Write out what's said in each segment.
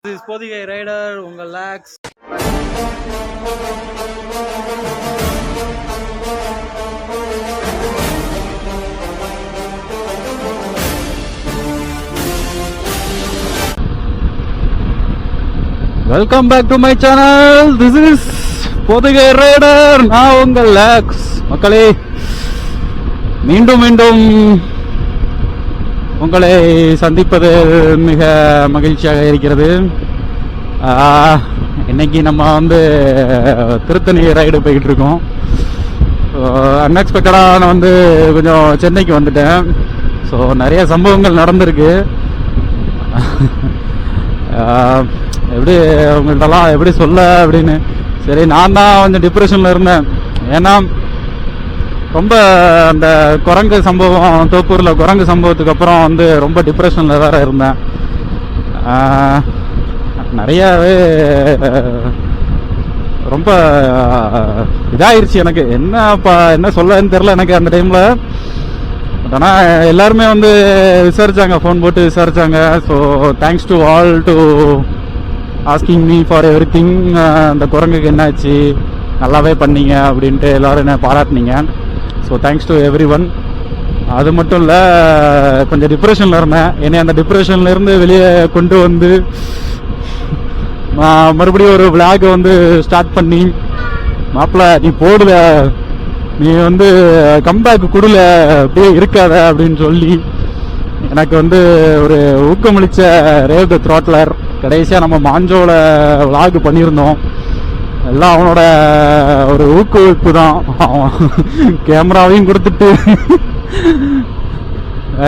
Pothigai rider உங்கள் Lax. Welcome back to my channel. This is Pothigai rider. நான் உங்கள் லாக்ஸ். மக்களே, மீண்டும் மீண்டும் உங்களை சந்திப்பது மிக மகிழ்ச்சியாக இருக்கிறது. இன்னைக்கு நம்ம திருத்தணி ரைடு போய்கிட்டு இருக்கோம். அன்எக்ஸ்பெக்டடாக நான் கொஞ்சம் சென்னைக்கு வந்துட்டேன். ஸோ நிறைய சம்பவங்கள் நடந்திருக்கு. எப்படி உங்கள்கிட்டலாம் எப்படி சொல்ல அப்படின்னு. சரி, நான் தான் கொஞ்சம் டிப்ரெஷனில் இருந்தேன். ஏன்னா ரொம்ப அந்த குரங்கு சம்பவம், தோப்பூரில் குரங்கு சம்பவத்துக்கு அப்புறம் ரொம்ப டிப்ரெஷனில் வேற இருந்தேன். நிறையாவே ரொம்ப இதாகிருச்சு எனக்கு. என்ன சொல்லன்னு தெரில எனக்கு அந்த டைமில். ஆனால் எல்லாருமே விசாரிச்சாங்க, ஃபோன் போட்டு விசாரிச்சாங்க. So thanks to all to asking me for every thing. அந்த குரங்குக்கு என்னாச்சு, நல்லாவே பண்ணீங்க அப்படின்ட்டு எல்லோரும் என்ன பாராட்டினீங்க. So thanks to every one. அது மட்டும் இல்லை, கொஞ்சம் டிப்ரெஷனில் இருந்தேன். என்னை அந்த டிப்ரெஷன்லேருந்து வெளியே கொண்டு மறுபடியும் ஒரு விளாக் ஸ்டார்ட் பண்ணி, மாப்பிள்ள நீ போடுல, நீ கம்பேக் கொடுல, அப்படியே இருக்காத அப்படின்னு சொல்லி எனக்கு ஒரு ஊக்கமளித்த ரேவ் த த்ராட்லர். கடைசியாக நம்ம மாஞ்சோல விளாக் பண்ணியிருந்தோம். எல்லாம் அவனோட ஒரு ஊக்குவிப்பு தான். கேமராவையும் கொடுத்துட்டு,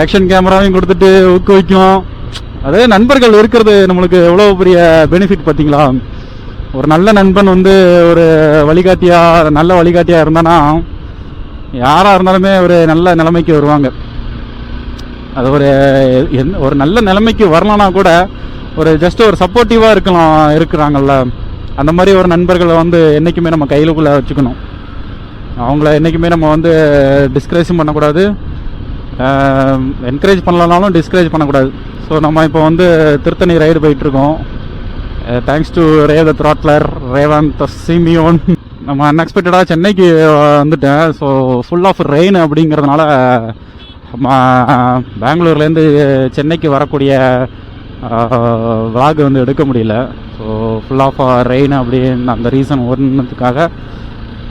ஆக்ஷன் கேமராவையும் கொடுத்துட்டு ஊக்குவிக்கும். அதே நண்பர்கள் இருக்கிறது நம்மளுக்கு எவ்வளோ பெரிய பெனிஃபிட் பார்த்தீங்களா. ஒரு நல்ல நண்பன் ஒரு வழிகாட்டியா, நல்ல வழிகாட்டியா இருந்தானா யாராக இருந்தாலுமே ஒரு நல்ல நிலைமைக்கு வருவாங்க. அது ஒரு நல்ல நிலைமைக்கு வரலனா கூட ஒரு ஜஸ்ட் ஒரு சப்போர்ட்டிவாக இருக்கிறாங்கல்ல, அந்த மாதிரி ஒரு நண்பர்களை என்றைக்குமே நம்ம கையிலுக்குள்ளே வச்சுக்கணும். அவங்கள என்றைக்குமே நம்ம டிஸ்கரேஜும் பண்ணக்கூடாது, என்கரேஜ் பண்ணலனாலும் டிஸ்கரேஜ் பண்ணக்கூடாது. ஸோ நம்ம இப்போ திருத்தணி ரைடு போயிட்டுருக்கோம். Thanks to Rev the Throttler, Revanth Simeon. நம்ம அன்எக்ஸ்பெக்டடாக சென்னைக்கு வந்துட்டேன். ஸோ ஃபுல் ஆஃப் ரெயின் அப்படிங்கிறதுனால பெங்களூர்லேருந்து சென்னைக்கு வரக்கூடிய விளாக் எடுக்க முடியல. ஸோ ஃபுல் ஆஃப் ரெயின் அப்படின்னு அந்த ரீசன் ஒன்றுத்துக்காக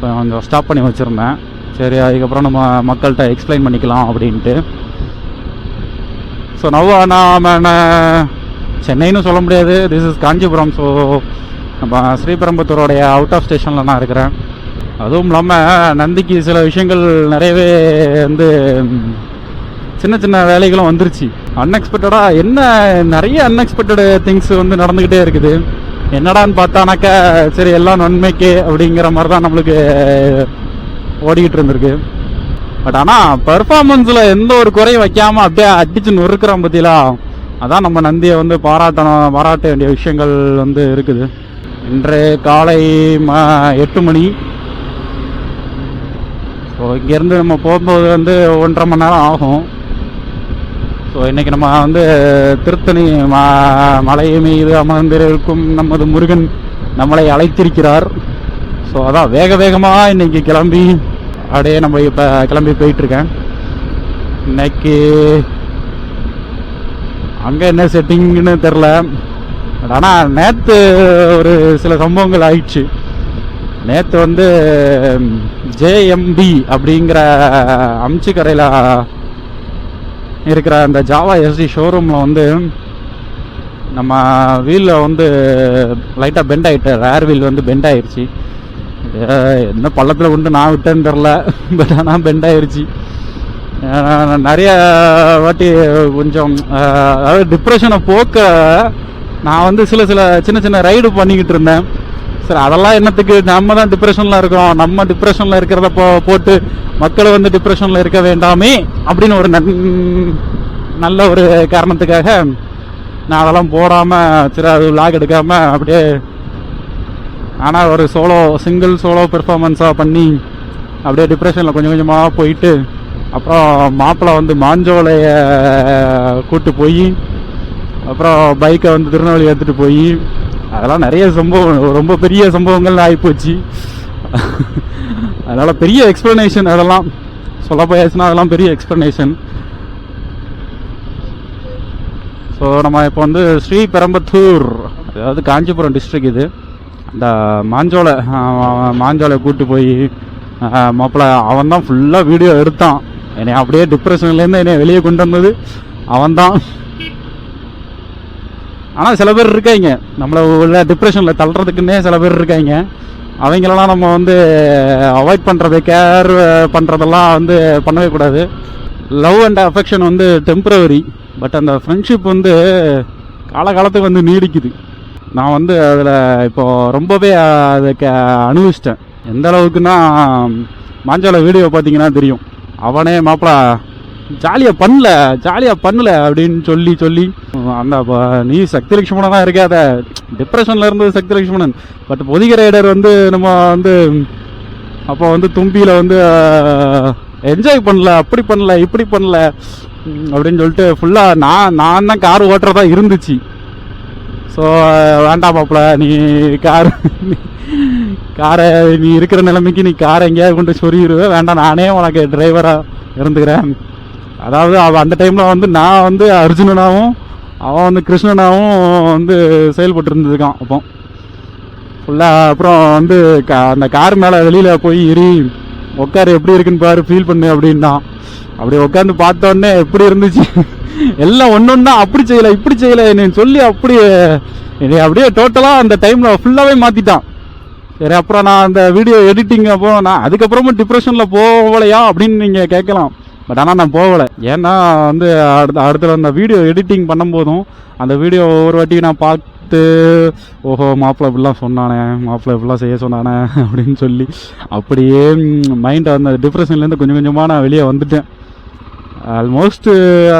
கொஞ்சம் ஸ்டாப் பண்ணி வச்சுருந்தேன். சரி, அதுக்கப்புறம் நம்ம மக்கள்கிட்ட எக்ஸ்பிளைன் பண்ணிக்கலாம் அப்படின்ட்டு. ஸோ நான் சென்னைன்னு சொல்ல முடியாது, திஸ் இஸ் காஞ்சிபுரம். ஸோ நம்ம ஸ்ரீபெரும்புத்தூரோடைய அவுட் ஆஃப் ஸ்டேஷனில் நான் இருக்கிறேன். அதுவும் இல்லாமல் நந்திக்கு சில விஷயங்கள் நிறையவே சின்ன சின்ன வேலைகளும் வந்துருச்சு. அன்எக்ஸ்பெக்டடாக என்ன நிறைய அன்எக்ஸ்பெக்டட் திங்ஸ் நடந்துக்கிட்டே இருக்குது. என்னடான்னு பார்த்தானாக்கா சரி எல்லாம் நன்மைக்கு அப்படிங்கிற மாதிரி தான் நம்மளுக்கு ஓடிக்கிட்டு இருந்திருக்கு. பட் ஆனால் பெர்ஃபார்மன்ஸில் எந்த ஒரு குறையும் வைக்காமல் அப்படியே அடிச்சு நொறுக்கிறோம் பற்றிலா. அதான் நம்ம நந்தியை பாராட்ட வேண்டிய விஷயங்கள் இருக்குது. இன்று காலை 8 மணி. ஸோ இங்கேருந்து நம்ம போகும்போது 1.5 மணி நேரம் ஆகும். ஸோ இன்றைக்கி நம்ம திருத்தணி மலை மீது அமர்ந்திருக்கும் நமது முருகன் நம்மளை அழைத்திருக்கிறார். ஸோ அதான் வேகமாக இன்றைக்கி கிளம்பி அப்படியே நம்ம இப்போ கிளம்பி போயிட்டுருக்கேன். இன்னைக்கு அங்கே என்ன செட்டிங்னு தெரில. ஆனால் நேற்று ஒரு சில சம்பவங்கள் ஆயிடுச்சு. நேற்று ஜேஎம்பி அப்படிங்கிற அம்ச்சிக்கரையில் இருக்கிற அந்த ஜாவா எஸ்டி ஷோரூமில் நம்ம வீலில் லைட்டாக பெண்ட் ஆகிட்டு, ரேர் வீல் பெண்ட் ஆகிடுச்சு. என்ன பள்ளத்தில் நான் விட்டேன்னு தெரில, பட் ஆனால் பெண்ட் ஆகிடுச்சு. நிறைய வாட்டி கொஞ்சம் அதாவது டிப்ரெஷனை போக்க நான் சில சின்ன சின்ன ரைடு பண்ணிக்கிட்டு இருந்தேன். சரி, அதெல்லாம் என்னத்துக்கு, நம்ம தான் டிப்ரெஷனில் இருக்கோம், நம்ம டிப்ரெஷனில் இருக்கிறத போட்டு மக்களை டிப்ரெஷனில் இருக்க வேண்டாமே அப்படின்னு ஒரு நல்ல ஒரு காரணத்துக்காக நான் அதெல்லாம் போடாமல் சரி அது விளாக் எடுக்காமல் அப்படியே ஆனால் ஒரு சிங்கிள் சோலோ பெர்ஃபார்மன்ஸாக பண்ணி அப்படியே டிப்ரெஷனில் கொஞ்சம் கொஞ்சமாக போயிட்டு அப்புறம் மாப்பிள்ளை மாஞ்சோலையை கூட்டு போய் அப்புறம் பைக்கை வந்து திருநெல்வேலி எடுத்துகிட்டு போய் அதெல்லாம் நிறைய சம்பவம், ரொம்ப பெரிய சம்பவங்கள் ஆகிப்போச்சு. அதனால் பெரிய எக்ஸ்ப்ளனேஷன், அதெல்லாம் சொல்ல போயாச்சுன்னா அதெல்லாம் பெரிய எக்ஸ்ப்ளனேஷன். ஸோ நம்ம இப்போ வந்து ஸ்ரீபெரும்புத்தூர், அதாவது காஞ்சிபுரம் டிஸ்ட்ரிக்ட். இது இந்த மாஞ்சோலை கூப்பிட்டு போய் மாப்பிள்ள அவன் தான் ஃபுல்லாக வீடியோ எடுத்தான். என்னை அப்படியே டிப்ரெஷன்லேருந்து என்னை வெளியே கொண்டு வந்தது அவன்தான். ஆனால் சில பேர் இருக்காங்க நம்மளை உள்ள டிப்ரெஷனில் தள்ளுறதுக்குன்னே சில பேர் இருக்காங்க. அவங்களெல்லாம் நம்ம வந்து அவாய்ட் பண்ணுறது, கேர் பண்ணுறதெல்லாம் வந்து பண்ணவே கூடாது. லவ் அண்ட் அஃபெக்ஷன் வந்து டெம்பரவரி, பட் அந்த ஃப்ரெண்ட்ஷிப் வந்து காலகாலத்துக்கு வந்து நீடிக்குது. நான் வந்து அதில் இப்போ ரொம்பவே அதை அனுபவிச்சிட்டேன். எந்த அளவுக்குன்னா, மாஞ்சால வீடியோ பார்த்தீங்கன்னா தெரியும். அவனே மாப்பிள ஜாலியாக பண்ணல அப்படின்னு சொல்லி அந்த நீ சக்தி லட்சுமணன் தான் இருக்காத, டிப்ரெஷனில் இருந்தது சக்தி லட்சுமணன். பட் பொதிகை ரைடர் வந்து நம்ம வந்து அப்போ வந்து தும்பியில் வந்து என்ஜாய் பண்ணல, அப்படி பண்ணல இப்படி பண்ணல அப்படின்னு சொல்லிட்டு ஃபுல்லாக நான் தான் கார் ஓட்டுறதா இருந்துச்சு. ஸோ வேண்டாம் மாப்பிள்ள, நீ காரை நீ இருக்கிற நிலைமைக்கு நீ காரை எங்கேயாவது கொண்டு சொருகிடுவேன், வேண்டாம் நானே உனக்கு டிரைவராக இருந்துக்கிறேன். அதாவது அவன் அந்த டைமில் வந்து நான் வந்து அர்ஜுனனாகவும் அவன் வந்து கிருஷ்ணனாகவும் வந்து செயல்பட்டு இருந்ததுக்கான். அப்போ ஃபுல்லாக அப்புறம் வந்து அந்த கார் மேலே வெளியில் போய் ஏறி உட்காரு, எப்படி இருக்குன்னு பாரு, ஃபீல் பண்ணு அப்படின்னா. அப்படி உட்காந்து பார்த்தோன்னே எப்படி இருந்துச்சு. எல்லாம் ஒன்னொன்னா அப்படி செய்யலை இப்படி செய்யலை என்னை சொல்லி என்னை அப்படியே டோட்டலாக அந்த டைமில் ஃபுல்லாகவே மாற்றிட்டான். சரி, அப்புறம் நான் அந்த வீடியோ எடிட்டிங் அப்போ நான் அதுக்கப்புறமும் டிப்ரெஷனில் போகலையா அப்படின்னு நீங்கள் கேட்கலாம். பட் ஆனால் நான் போகலை. ஏன்னா வந்து அடுத்த அந்த வீடியோ எடிட்டிங் பண்ணும்போதும் அந்த வீடியோ ஒவ்வொரு வாட்டி நான் பார்த்து, ஓஹோ மாப்பிள்ளை இப்படிலாம் சொன்னானே, மாப்பிள்ளை இப்படிலாம் செய்ய சொன்னானே அப்படின்னு சொல்லி அப்படியே மைண்டை அந்த டிப்ரெஷன்லேருந்து கொஞ்சம் கொஞ்சமாக நான் வெளியே வந்துட்டேன். ஆல்மோஸ்ட்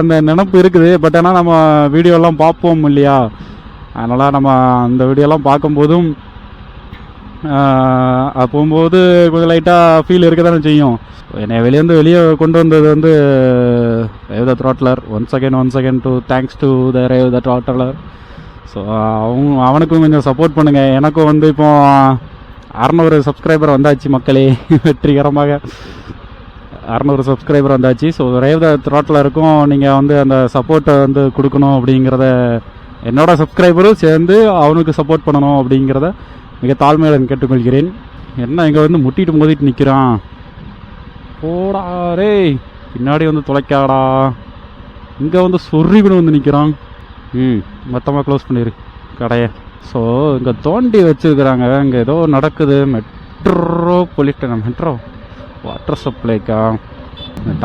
அந்த நினப்பு இருக்குது. பட் ஆனால் நம்ம வீடியோலாம் பார்ப்போம் இல்லையா, அதனால் நம்ம அந்த வீடியோலாம் பார்க்கும்போதும் போகும்போது கொஞ்சம் லைட்டாக ஃபீல் இருக்க தானே செய்யும். என்னை வெளியே கொண்டு வந்தது வந்து Rev the Throttler. Once again to thanks to the Rev the Throttler. So அவனுக்கும் கொஞ்சம் சப்போர்ட் பண்ணுங்கள். எனக்கும் வந்து இப்போ 600 சப்ஸ்கிரைபர் வந்தாச்சு மக்களே, வெற்றிகரமாக 600 சப்ஸ்கிரைபர் வந்தாச்சு. ஸோ ரேவ் த த்ராட்லருக்கும் நீங்கள் வந்து அந்த சப்போர்ட்டை வந்து கொடுக்கணும் அப்படிங்கிறத, என்னோட சப்ஸ்கிரைபரும் சேர்ந்து அவனுக்கு சப்போர்ட் பண்ணணும் அப்படிங்கிறத மிக தாழ்மையுடன் கேட்டுக்கொள்கிறேன். என்ன இங்கே வந்து முட்டிட்டு மோதிட்டு நிற்கிறான், போடா ரே பின்னாடி வந்து தொலைக்காடா, இங்கே வந்து சொருவின்னு வந்து நிற்கிறான். மொத்தமாக க்ளோஸ் பண்ணிடு கடையை. ஸோ இங்கே தோண்டி வச்சுருக்குறாங்க, இங்கே ஏதோ நடக்குது. மெட்ரோ வாட்டர் சப்ளைக்கா?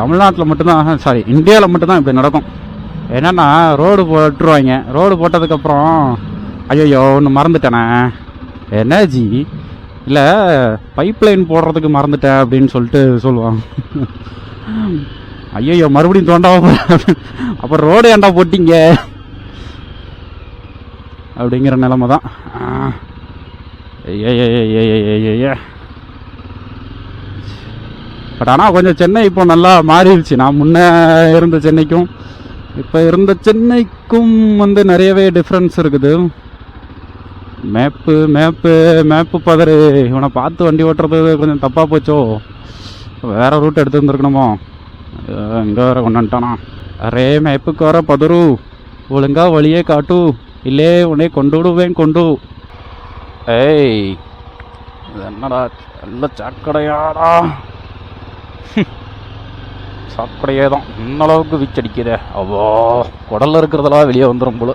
தமிழ்நாட்டில் மட்டும்தான், சாரி இந்தியாவில் மட்டும்தான் இப்படி நடக்கும். என்னென்னா ரோடு போட்டுருவாங்க, ரோடு போட்டதுக்கப்புறம் ஐயோ ஒன்று மறந்துட்டேனே, எனர்ஜி இல்லை பைப் லைன் போடுறதுக்கு மறந்துட்டேன் அப்படின்னு சொல்லிட்டு சொல்லுவாங்க. ஐயோ மறுபடியும் தோண்டாம அப்புறம் ரோடு ஏண்டா போட்டிங்க அப்படிங்கிற நிலைமை தான். பட் ஆனால் கொஞ்சம் சென்னை இப்போ நல்லா மாறிடுச்சு. நான் முன்னே இருந்த சென்னைக்கும் இப்போ இருந்த சென்னைக்கும் வந்து நிறையவே டிஃப்ரென்ஸ் இருக்குது. மேப்பு பதறு, இவனை பார்த்து வண்டி ஓட்டுறது கொஞ்சம் தப்பாக போச்சோ, வேறு ரூட் எடுத்து வந்துருக்கணுமோ, இங்கே வேறு கொண்டு வந்துட்டானா. அரே மேப்புக்கு வர பதறு, ஒழுங்கா வழியே காட்டு, இல்லே உன்னை கொண்டு விடுவேன் கொண்டு. ஏய் இது என்னடா நல்ல சாக்கடையாடா, சாக்கடையே தான் இன்னளவுக்கு வீச்சடிக்குதே. அவ்வளோ குடலில் இருக்கிறதெல்லாம் வெளியே வந்துடும் போல.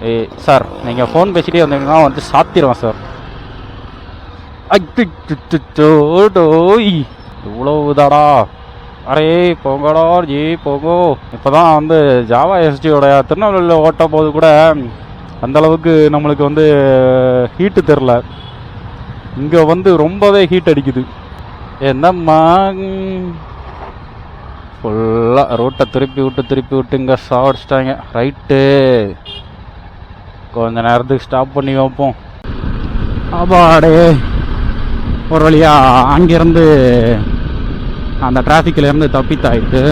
ஏய் சார், நீங்கள் ஃபோன் பேசிகிட்டே வந்தீங்கன்னா வந்து சாத்திடுவேன் சார். இவ்வளவுதாடா, அரே போங்கடா ஜி போங்கோ. இப்போ தான் வந்து ஜாவா எஸ்டியோட திருநெல்வேலியில் ஓட்ட போது கூட அந்தளவுக்கு நம்மளுக்கு வந்து ஹீட்டு தெரில. இங்கே வந்து ரொம்பவே ஹீட் அடிக்குது. என்னம்மா ஃபுல்லாக ரோட்டை திருப்பி விட்டு இங்கே சாவடிச்சிட்டாங்க. ரைட்டு, கொஞ்ச நேரத்துக்கு ஸ்டாப் பண்ணி வைப்போம். ஆபாடே ஒரு வழியா அங்கேருந்து அந்த டிராஃபிக்கிலேருந்து தப்பித்தாயிட்டு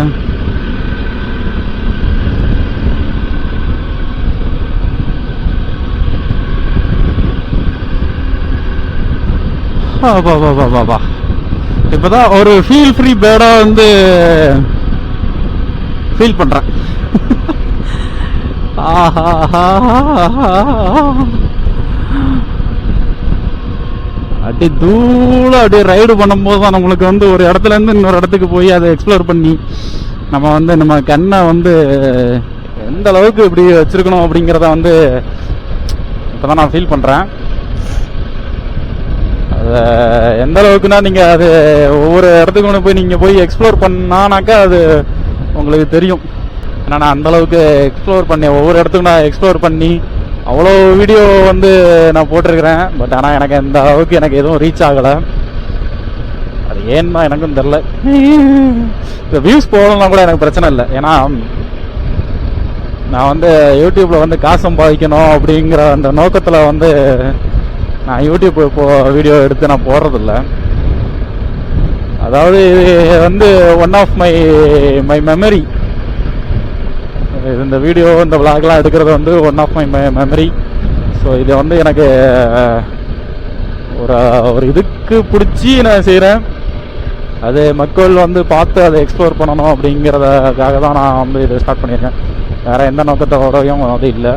பாபா இப்பதான் ஒரு ஃபீல் ஃப்ரீ பேர்டா வந்து ஃபீல் பண்றேன். அப்படி தூள அப்படியே ரைடு பண்ணும்போது தான் நம்மளுக்கு வந்து ஒரு இடத்துல இருந்து இன்னொரு இடத்துக்கு போய் அதை எக்ஸ்ப்ளோர் பண்ணி நம்ம வந்து நம்ம கண்ணை வந்து எந்த அளவுக்கு இப்படி வச்சிருக்கணும் அப்படிங்கிறத வந்து இப்பதான் நான் ஃபீல் பண்றேன். அது எந்த அளவுக்குன்னா நீங்க அது ஒவ்வொரு இடத்துக்கு ஒன்று போய் நீங்க போய் எக்ஸ்ப்ளோர் பண்ணானாக்கா அது உங்களுக்கு தெரியும். ஏன்னா நான் அந்த அளவுக்கு எக்ஸ்ப்ளோர் பண்ணேன், ஒவ்வொரு இடத்துக்கும் நான் எக்ஸ்ப்ளோர் பண்ணி அவ்வளோ வீடியோ வந்து நான் போட்டிருக்கிறேன். பட் ஆனால் எனக்கு அந்த அளவுக்கு எனக்கு எதுவும் ரீச் ஆகலை. அது ஏன்னா எனக்கும் தெரில. இந்த வியூஸ் போகலன்னா கூட எனக்கு பிரச்சனை இல்லை. ஏன்னா நான் வந்து யூடியூப்ல வந்து காசு சம்பாதிக்கணும் அப்படிங்கிற அந்த நோக்கத்தில் வந்து நான் யூடியூப் வீடியோ எடுத்து நான் போடுறதில்ல. அதாவது இது வந்து ஒன் ஆஃப் மை மெமரி. இந்த வீடியோ இந்த விளாக்லாம் எடுக்கிறது வந்து one of my memory. So இதை வந்து எனக்கு ஒரு இதுக்கு பிடிச்சி நான் செய்கிறேன். அது மக்கள் வந்து பார்த்து அதை எக்ஸ்ப்ளோர் பண்ணணும் அப்படிங்கிறதுக்காக தான் நான் வந்து இதை ஸ்டார்ட் பண்ணியிருக்கேன். வேறு எந்த நோக்கத்தோடையும் அது இல்லை.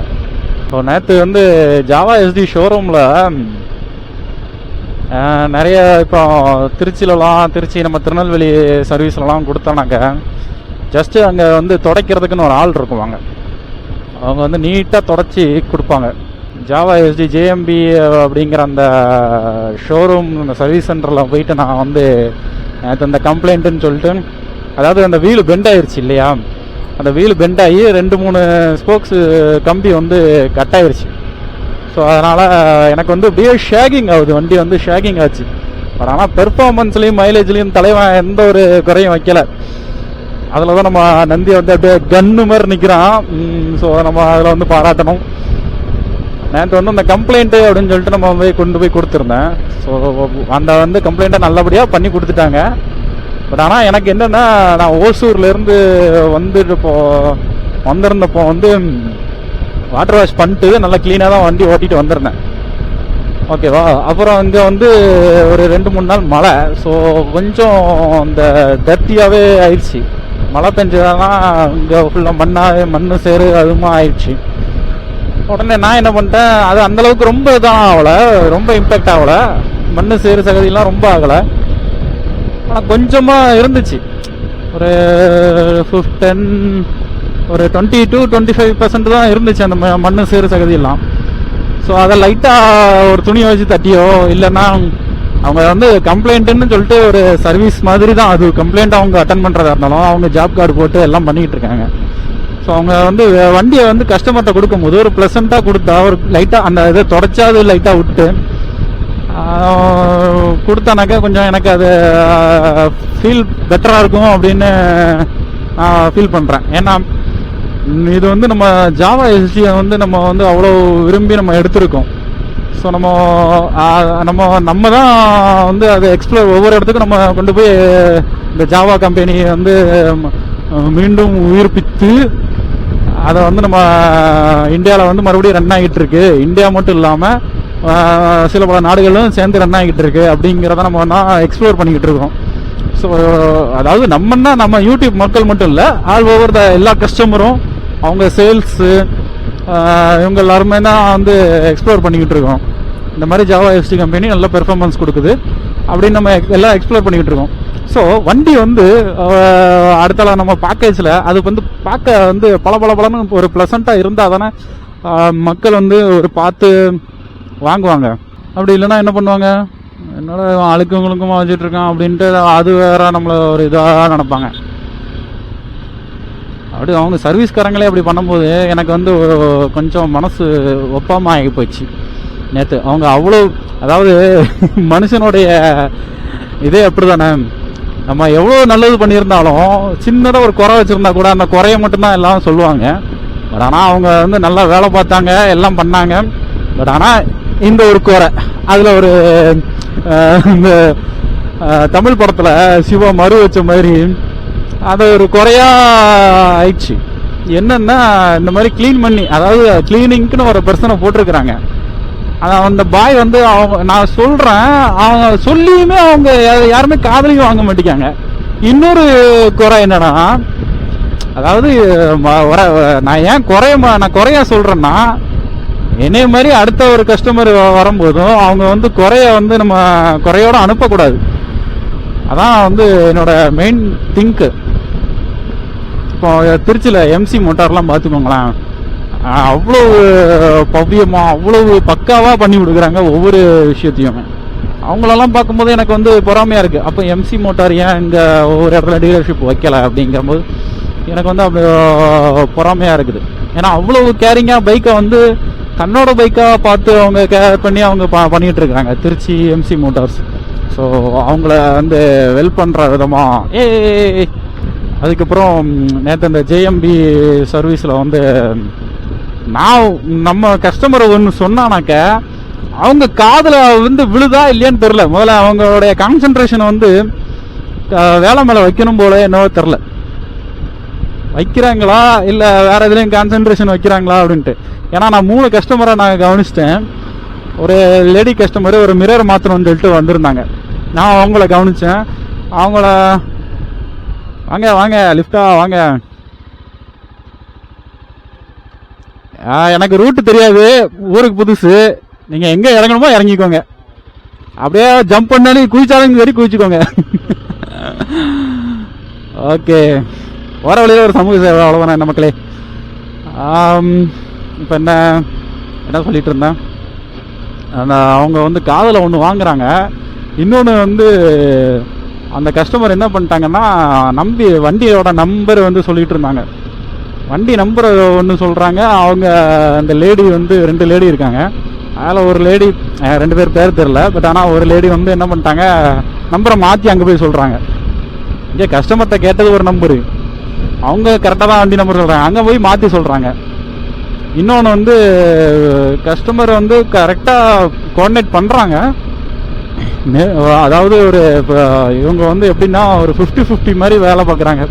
ஸோ நேற்று வந்து ஜாவா எஸ்டி ஷோரூமில் நிறைய இப்போ திருச்சி நம்ம திருநெல்வேலி சர்வீஸ்லலாம் கொடுத்தோன்னாக்க ஜஸ்ட்டு அங்கே வந்து துடைக்கிறதுக்குன்னு ஒரு ஆள் இருக்குவாங்க. அவங்க வந்து நீட்டாக துடைச்சி கொடுப்பாங்க. ஜாவா எஸ்டி ஜேஎம்பி அப்படிங்கிற அந்த ஷோரூம் அந்த சர்வீஸ் சென்டரில் போயிட்டு நான் வந்து நேற்று அந்த கம்ப்ளைண்ட்டுன்னு சொல்லிட்டு, அதாவது அந்த வீலு பெண்ட் ஆயிடுச்சு இல்லையா, அந்த வீலு பெண்ட் ஆகி 2-3 ஸ்போக்ஸு கம்பி வந்து கட் ஆயிடுச்சு. ஸோ அதனால் எனக்கு வந்து அப்படியே ஷேகிங் ஆகுது, வண்டி வந்து ஷேகிங் ஆச்சு. பட் ஆனால் பெர்ஃபார்மன்ஸ்லேயும் மைலேஜ்லேயும் தலைவன் எந்த ஒரு குறையும் வைக்கலை. அதில் தான் நம்ம நந்தி வந்து அப்படியே கன்னு மாதிரி நிற்கிறான். ஸோ நம்ம அதில் வந்து பாராட்டணும். நேற்று வந்து அந்த கம்ப்ளைண்ட்டு அப்படின்னு சொல்லிட்டு நம்ம போய் கொண்டு போய் கொடுத்துருந்தேன். ஸோ அந்த வந்து கம்ப்ளைண்ட்டை நல்லபடியாக பண்ணி கொடுத்துட்டாங்க. பட் ஆனால் எனக்கு என்னென்னா, நான் ஓசூர்லேருந்து வந்திருந்தப்போ வந்து வாட்டர் வாஷ் பண்ணிட்டு நல்லா க்ளீனாக தான் வண்டி ஓட்டிகிட்டு வந்திருந்தேன். ஓகேவா. அப்புறம் இங்கே வந்து ஒரு 2-3 நாள் மழை. ஸோ கொஞ்சம் இந்த டர்ட்டியாகவே ஆயிடுச்சு. மழை பெஞ்சதெல்லாம் இங்கே ஃபுல்லாக மண் சேரு அதுமா ஆயிடுச்சு. உடனே நான் என்ன பண்ணிட்டேன், அது அந்தளவுக்கு ரொம்ப இதான் ஆகலை, ரொம்ப இம்பேக்ட் ஆகலை, மண் சேரு சகதியெலாம் ரொம்ப ஆகலை. ஆனால் கொஞ்சமாக இருந்துச்சு, ஒரு 20-25% தான் இருந்துச்சு அந்த மண் சேரு சகதியெல்லாம். ஸோ அதை லைட்டாக ஒரு துணியை வச்சு தட்டியோ இல்லைன்னா அவங்க வந்து கம்ப்ளைண்ட்டுன்னு சொல்லிட்டு ஒரு சர்வீஸ் மாதிரி தான் அது. கம்ப்ளைண்ட் அவங்க அட்டன் பண்ணுறதா இருந்தாலும் அவங்க ஜாப் கார்டு போட்டு எல்லாம் பண்ணிக்கிட்டு இருக்காங்க. ஸோ அவங்க வந்து வண்டியை வந்து கஸ்டமர்கிட்ட கொடுக்கும்போது ஒரு ப்ளசண்ட்டாக கொடுத்தா, ஒரு லைட்டாக அந்த இதை தொடச்சா அது லைட்டாக விட்டு கொடுத்தானாக்கா கொஞ்சம் எனக்கு அது ஃபீல் பெட்டராக இருக்கும் அப்படின்னு நான் ஃபீல் பண்ணுறேன். ஏன்னா இது வந்து நம்ம ஜாவா எஸ்டியை வந்து நம்ம வந்து அவ்வளோ விரும்பி நம்ம எடுத்திருக்கோம். ஸோ நம்ம தான் வந்து அதை எக்ஸ்ப்ளோர் ஒவ்வொரு இடத்துக்கும் நம்ம கொண்டு போய் இந்த ஜாவா கம்பெனியை வந்து மீண்டும் உயிர்ப்பித்து அதை வந்து நம்ம இந்தியாவில் வந்து மறுபடியும் ரன் ஆகிட்டு இருக்கு. இந்தியா மட்டும் இல்லாமல் சில பல நாடுகளும் சேர்ந்து ரன் ஆகிட்டு இருக்கு அப்படிங்கிறத நம்ம எக்ஸ்ப்ளோர் பண்ணிக்கிட்டு இருக்கோம். ஸோ அதாவது நம்ம யூடியூப் மக்கள் மட்டும் இல்லை, ஆல் ஓவர் த எல்லா கஸ்டமரும், அவங்க சேல்ஸு, இவங்க எல்லாருமே தான் வந்து எக்ஸ்ப்ளோர் பண்ணிக்கிட்டு இருக்கோம். இந்த மாதிரி ஜாவா எஸ்டி கம்பெனி நல்ல பெர்ஃபார்மன்ஸ் கொடுக்குது அப்படின்னு நம்ம எல்லாம் எக்ஸ்ப்ளோர் பண்ணிக்கிட்டு இருக்கோம். ஸோ வண்டி வந்து அடுத்த நம்ம பேக்கேஜில் அது வந்து பார்க்க வந்து பளபளன்னு ஒரு ப்ளசண்ட்டாக இருந்தால் தானே மக்கள் வந்து ஒரு பார்த்து வாங்குவாங்க. அப்படி இல்லைன்னா என்ன பண்ணுவாங்க, என்னோட அழுக்கங்களுக்குமா வச்சுட்ருக்கான் அப்படின்ட்டு அது வேற நம்மளை ஒரு இதாக நினைப்பாங்க. அப்படி அவங்க சர்வீஸ்காரங்களே அப்படி பண்ணும்போது எனக்கு வந்து கொஞ்சம் மனசு ஒப்பாமல் ஆகி போயிடுச்சு நேற்று. அவங்க அவ்வளோ, அதாவது மனுஷனுடைய இதே அப்படி தானே, நம்ம எவ்வளோ நல்லது பண்ணியிருந்தாலும் சின்னதாக ஒரு குறை வச்சுருந்தா கூட அந்த குறைய மட்டும்தான் எல்லாம் சொல்லுவாங்க. பட் ஆனால் அவங்க வந்து நல்லா வேலை பார்த்தாங்க, எல்லாம் பண்ணாங்க. பட் ஆனால் இந்த ஒரு குறை, அதில் ஒரு இந்த தமிழ் படத்தில் சிவா மறு வச்ச மாதிரி அது ஒரு குறையா ஆயிடுச்சு. என்னன்னா, இந்த மாதிரி கிளீன் பண்ணி, அதாவது கிளீனிங்க்குன்னு ஒரு பர்சனை போட்டிருக்கிறாங்க. அந்த பாய் வந்து அவங்க நான் சொல்றேன், அவங்க சொல்லியுமே அவங்க யாருமே காதலையும் வாங்க மாட்டேங்காங்க. இன்னொரு குறை என்னன்னா, அதாவது நான் ஏன் குறையா சொல்றேன்னா, என்னைய மாதிரி அடுத்த ஒரு கஸ்டமர் வரும்போதும் அவங்க வந்து குறைய வந்து நம்ம குறையோட அனுப்பக்கூடாது. அதான் வந்து என்னோட மெயின் திங்க். இப்போ திருச்சியில் எம்சி மோட்டார்லாம் பார்த்துக்கோங்களேன், அவ்வளவு பவ்யமா அவ்வளவு பக்காவா பண்ணி கொடுக்குறாங்க ஒவ்வொரு விஷயத்தையும். அவங்களெல்லாம் பார்க்கும்போது எனக்கு வந்து பொறாமையா இருக்கு. அப்போ எம்சி மோட்டார் ஏன் இங்க ஒவ்வொரு இடத்துல டீலர்ஷிப் வைக்கல அப்படிங்கும்போது எனக்கு வந்து அப்படி பொறாமையா இருக்குது. ஏன்னா அவ்வளவு கேரிங்கா பைக்கை வந்து தன்னோட பைக்கா பார்த்து அவங்க கேர் பண்ணி அவங்க பண்ணிட்டு இருக்காங்க திருச்சி எம்சி மோட்டார்ஸ். ஸோ அவங்கள வந்து வெல் பண்ற விதமா அதுக்கப்புறம் நேற்று இந்த ஜேஎம்பி சர்வீஸில் வந்து நான் நம்ம கஸ்டமரை ஒன்று சொன்னானாக்க அவங்க காதில் வந்து விழுதா இல்லையான்னு தெரில. முதல்ல அவங்களுடைய கான்சன்ட்ரேஷன் வந்து வேலை மேலே வைக்கணும் போல என்னவோ தெரில, வைக்கிறாங்களா இல்லை வேற எதுலேயும் கான்சன்ட்ரேஷன் வைக்கிறாங்களா அப்படின்ட்டு. ஏன்னா நான் 3 கஸ்டமரை நான் கவனிச்சிட்டேன். ஒரு லேடி கஸ்டமர் ஒரு மிரர் மாற்றணும்னு சொல்லிட்டு வந்திருந்தாங்க. நான் அவங்கள கவனித்தேன். அவங்கள வாங்க வாங்க லிஃப்டா வாங்க, எனக்கு ரூட்டு தெரியாது, ஊருக்கு புதுசு, நீங்கள் எங்கே இறங்கணுமோ இறங்கிக்கோங்க, அப்படியே ஜம்ப் பண்ணாலும் குதிச்சாலும் சரி குதிச்சுக்கோங்க. ஓகே, வர வழியில் ஒரு சமூக சேவை, அவ்வளோதானே என்ன மக்களே. இப்போ என்ன சொல்லிட்டு இருந்தேன், அவங்க வந்து காதில் ஒன்று வாங்குறாங்க. இன்னொன்று வந்து அந்த கஸ்டமர் என்ன பண்ணிட்டாங்கன்னா, வண்டியோட நம்பர் வந்து சொல்லிட்டு இருந்தாங்க. வண்டி நம்பர் ஒன்று சொல்கிறாங்க. அவங்க அந்த லேடி வந்து 2 லேடி இருக்காங்க. அதில் ஒரு லேடி 2 பேர் பேர் தெரில, பட் ஆனால் ஒரு லேடி வந்து என்ன பண்ணிட்டாங்க, நம்பரை மாற்றி அங்கே போய் சொல்கிறாங்க. இங்கே கஸ்டமர்கிட்ட கேட்டது ஒரு நம்பரு, அவங்க கரெக்டாக தான் வண்டி நம்பர் சொல்கிறாங்க, அங்கே போய் மாற்றி சொல்கிறாங்க. இன்னொன்று வந்து கஸ்டமர் வந்து கரெக்டாக கோஆர்டினேட் பண்ணுறாங்க. அதாவது ஒரு இவங்க வந்து எப்படின்னா ஒரு 50-50 மாதிரி வேலை பார்க்குறாங்க.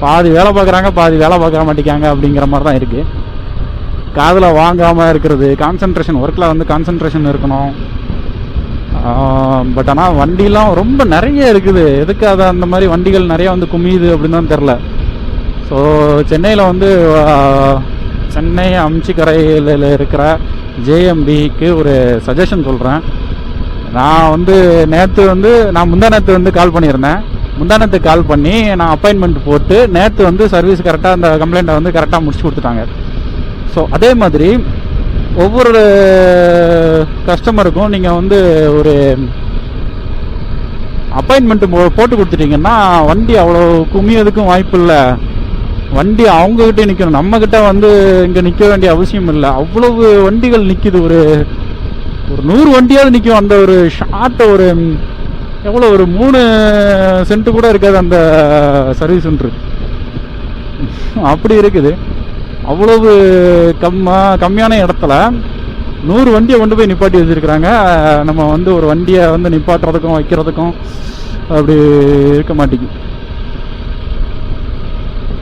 பாதி வேலை பார்க்குறாங்க, பாதி வேலை பார்க்க மாட்டேங்காங்க அப்படிங்கிற மாதிரி தான் இருக்குது. காதில் வாங்காமல் இருக்கிறது, கான்சன்ட்ரேஷன் ஒர்க்கில் வந்து கான்சன்ட்ரேஷன் இருக்கணும். பட் ஆனால் வண்டிலாம் ரொம்ப நிறைய இருக்குது. எதுக்கு அதை அந்த மாதிரி வண்டிகள் நிறைய வந்து குமியுது அப்படின்னு தான் தெரில. ஸோ சென்னையில் வந்து சென்னை அம்ச்சிக்கரையில் இருக்கிற ஜேஎம்பிக்கு ஒரு சஜஷன் சொல்கிறேன். நான் வந்து முந்தா நேற்று வந்து கால் பண்ணியிருந்தேன். முந்தானத்து கால் பண்ணி நான் அப்பாயின்மெண்ட் போட்டு நேற்று வந்து சர்வீஸ் கரெக்டாக அந்த கம்ப்ளைண்ட்டை வந்து கரெக்டாக முடிச்சு கொடுத்துட்டாங்க. ஸோ அதே மாதிரி ஒவ்வொரு கஸ்டமருக்கும் நீங்கள் வந்து ஒரு அப்பாயின்மெண்ட் போட்டு கொடுத்துட்டீங்கன்னா வண்டி அவ்வளோ குமியதுக்கும் வாய்ப்பு இல்லை. வண்டி அவங்ககிட்ட நிற்கணும், நம்மக்கிட்ட வந்து இங்கே நிற்க வேண்டிய அவசியம் இல்லை. அவ்வளவு வண்டிகள் நிற்கிது, ஒரு 100 வண்டியாவது நிற்கும். அந்த ஒரு ஷார்ட்டை ஒரு எவ்வளோ ஒரு 3 சென்ட் கூட இருக்காது அந்த சர்வீஸ் சென்ட்ரு, அப்படி இருக்குது. அவ்வளவு கம்மியான இடத்துல 100 வண்டியை கொண்டு போய் நிப்பாட்டி வச்சுருக்குறாங்க. நம்ம வந்து ஒரு வண்டியை வந்து நிப்பாட்டுறதுக்கும் வைக்கிறதுக்கும் அப்படி இருக்க மாட்டேங்குது.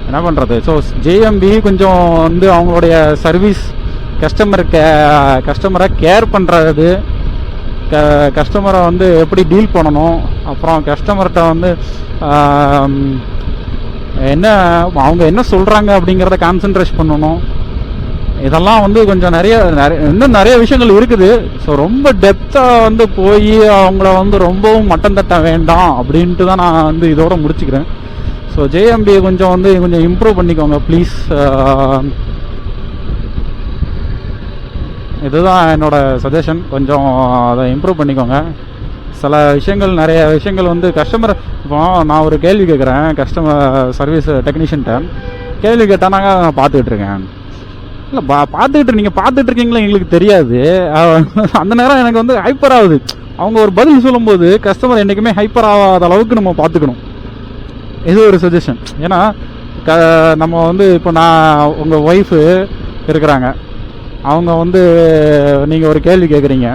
என்ன பண்ணுறது? ஸோ ஜேஎம்பி கொஞ்சம் வந்து அவங்களுடைய சர்வீஸ் கஸ்டமரை கேர் பண்ணுறது, கஸ்டமரை வந்து எப்படி டீல் பண்ணணும், அப்புறம் கஸ்டமர்கிட்ட வந்து அவங்க என்ன சொல்கிறாங்க அப்படிங்கிறத கான்சன்ட்ரேட் பண்ணணும். இதெல்லாம் வந்து கொஞ்சம் இன்னும் நிறைய விஷயங்கள் இருக்குது. ஸோ ரொம்ப டெப்த்தாக வந்து போய் அவங்கள வந்து ரொம்பவும் மட்டம் தட்ட வேண்டாம் அப்படின்ட்டு தான் நான் வந்து இதோட முடிச்சுக்கிறேன். ஸோ ஜேஎம்பியை கொஞ்சம் இம்ப்ரூவ் பண்ணிக்கோங்க ப்ளீஸ். இதுதான் என்னோட சஜஷன். கொஞ்சம் அதை இம்ப்ரூவ் பண்ணிக்கோங்க. நிறைய விஷயங்கள் வந்து கஸ்டமர், இப்போ நான் ஒரு கேள்வி கேட்குறேன் கஸ்டமர் சர்வீஸ் டெக்னீஷியன்ட்ட, கேள்வி கேட்டானாங்க நான் பார்த்துக்கிட்டு இருக்கேன். இல்லை நீங்கள் பார்த்துட்டு இருக்கீங்களா எங்களுக்கு தெரியாது. அந்த நேரம் எனக்கு வந்து ஹைப்பர் ஆகுது. அவங்க ஒரு பதில் சொல்லும்போது கஸ்டமர் என்றைக்குமே ஹைப்பர் ஆகாத அளவுக்கு நம்ம பார்த்துக்கணும். இது ஒரு சஜஷன். ஏன்னா நம்ம வந்து இப்போ உங்கள் ஒய்ஃபு இருக்கிறாங்க, அவங்க வந்து நீங்கள் ஒரு கேள்வி கேட்குறீங்க,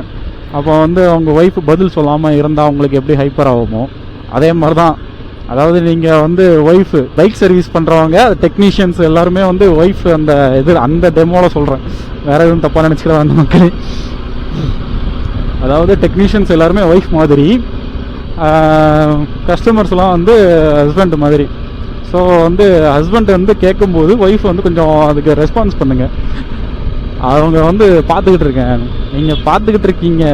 அப்போ வந்து அவங்க ஒய்ஃப் பதில் சொல்லாமல் இருந்தால் அவங்களுக்கு எப்படி ஹைப்பர் ஆகுமோ அதே மாதிரி தான். அதாவது நீங்கள் வந்து ஒய்ஃபு பைக் சர்வீஸ் பண்ணுறவங்க டெக்னீஷியன்ஸ் எல்லாருமே வந்து ஒய்ஃப் அந்த டெமோவில் சொல்கிறேன், வேறு எதுவும் தப்பாக நினச்சிக்கிற அந்த மக்களே. அதாவது டெக்னீஷியன்ஸ் எல்லாருமே ஒய்ஃப் மாதிரி, கஸ்டமர்ஸ்லாம் வந்து ஹஸ்பண்ட் மாதிரி. ஸோ வந்து ஹஸ்பண்ட் வந்து கேட்கும்போது ஒய்ஃப் வந்து கொஞ்சம் அதுக்கு ரெஸ்பான்ஸ் பண்ணுங்க. அவங்க வந்து பார்த்துக்கிட்டு இருக்கேன், நீங்கள் பார்த்துக்கிட்டு இருக்கீங்க.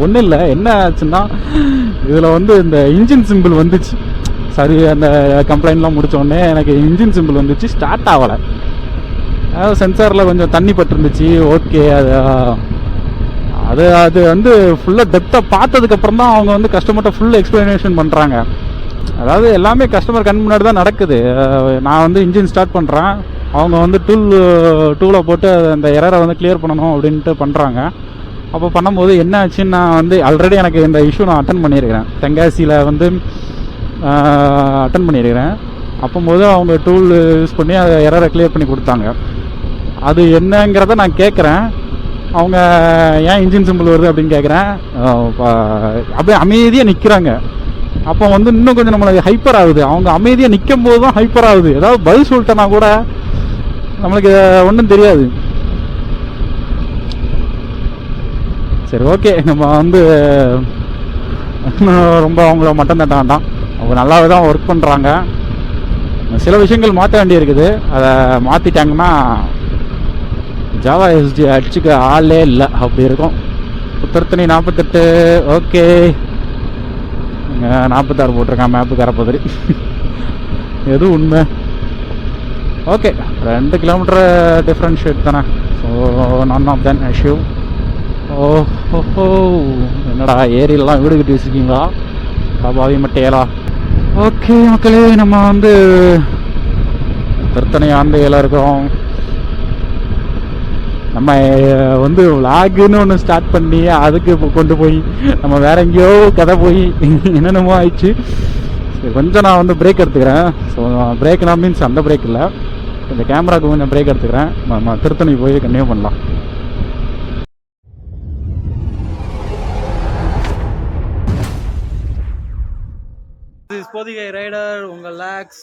ஒன்றும் இல்லை, என்ன ஆச்சுன்னா இதில் வந்து இந்த இன்ஜின் சிம்பிள் வந்துச்சு. சரி, அந்த கம்ப்ளைண்ட்லாம் முடித்தோடனே எனக்கு இன்ஜின் சிம்பிள் வந்துச்சு, ஸ்டார்ட் ஆகலை. அதாவது சென்சாரில் கொஞ்சம் தண்ணி பட்டுருந்துச்சு. ஓகே, அது அது வந்து ஃபுல்லாக டெப்த்தாக பார்த்ததுக்கப்புறம் தான் அவங்க வந்து கஸ்டமர்கிட்ட ஃபுல் எக்ஸ்ப்ளனேஷன் பண்ணுறாங்க. அதாவது எல்லாமே கஸ்டமர் கண் முன்னாடி தான் நடக்குது. நான் வந்து இன்ஜின் ஸ்டார்ட் பண்ணுறேன், அவங்க வந்து டூலை போட்டு அந்த எரரை வந்து கிளியர் பண்ணணும் அப்படின்ட்டு பண்ணுறாங்க. அப்போ பண்ணும்போது என்ன ஆச்சுன்னு நான் வந்து ஆல்ரெடி எனக்கு இந்த இஷ்யூ நான் அட்டன் பண்ணியிருக்கிறேன், தென்காசியில் வந்து அட்டன் பண்ணியிருக்கிறேன். அப்போது அவங்க டூல் யூஸ் பண்ணி அதை எரரை கிளியர் பண்ணி கொடுத்தாங்க. அது என்னங்கிறத நான் கேட்குறேன். அவங்க ஏன் இன்ஜின் சிம்பிள் வருது அப்படின்னு கேட்குறேன். அப்படியே அமைதியாக நிற்கிறாங்க. அப்போ வந்து இன்னும் கொஞ்சம் நம்மளுக்கு ஹைப்பர் ஆகுது. அவங்க அமைதியாக நிற்கும் போது தான் ஹைப்பர் ஆகுது. ஏதாவது பதில் சொல்லிட்டேன்னா கூட நம்மளுக்கு ஒன்றும் தெரியாது. சரி, ஓகே, நம்ம வந்து ரொம்ப அவங்கள மட்டம் தட்ட வேண்டாம். அவங்க நல்லாவே தான் ஒர்க் பண்ணுறாங்க. சில விஷயங்கள் மாற்ற வேண்டியிருக்குது. அதை மாற்றிட்டாங்கன்னா ஜாவா எஸ்டி அடிச்சுக்க ஆளே இல்லை, அப்படி இருக்கும். புத்தர்த்தனி 48. ஓகே, 46 போட்டிருக்கான் மேப்புக்கார பதறி. எது உண்மை? ஓகே, 2 கிலோமீட்டர் டிஃப்ரென்ஷியேட் தானே. ஸோ நான் ஆஃப் தன் இஷ்யூ. ஓஹோ, என்னடா ஏரியிலலாம் வீடு கட்டி வச்சுருக்கீங்களா? பாவி மட்டையலா. ஓகே மக்களே, நம்ம வந்து திருத்தணி ஆந்தையில் இருக்கிறோம். நம்ம வந்து விளாகுன்னு ஒன்று ஸ்டார்ட் பண்ணி அதுக்கு கொண்டு போய் நம்ம வேற எங்கேயோ கதை போய் என்னென்னமோ ஆயிடுச்சு. சரி, கொஞ்சம் நான் வந்து பிரேக் எடுத்துக்கிறேன். ஸோ பிரேக்னா மீன்ஸ் அந்த பிரேக் இல்லை, இந்த கேமராவுக்கு கொஞ்சம் பிரேக் எடுத்துக்கிறேன். நம்ம திருத்தணி போய் கன்டினியூ பண்ணலாம். பொதிகை ரைடர் உங்கள் லாக்ஸ்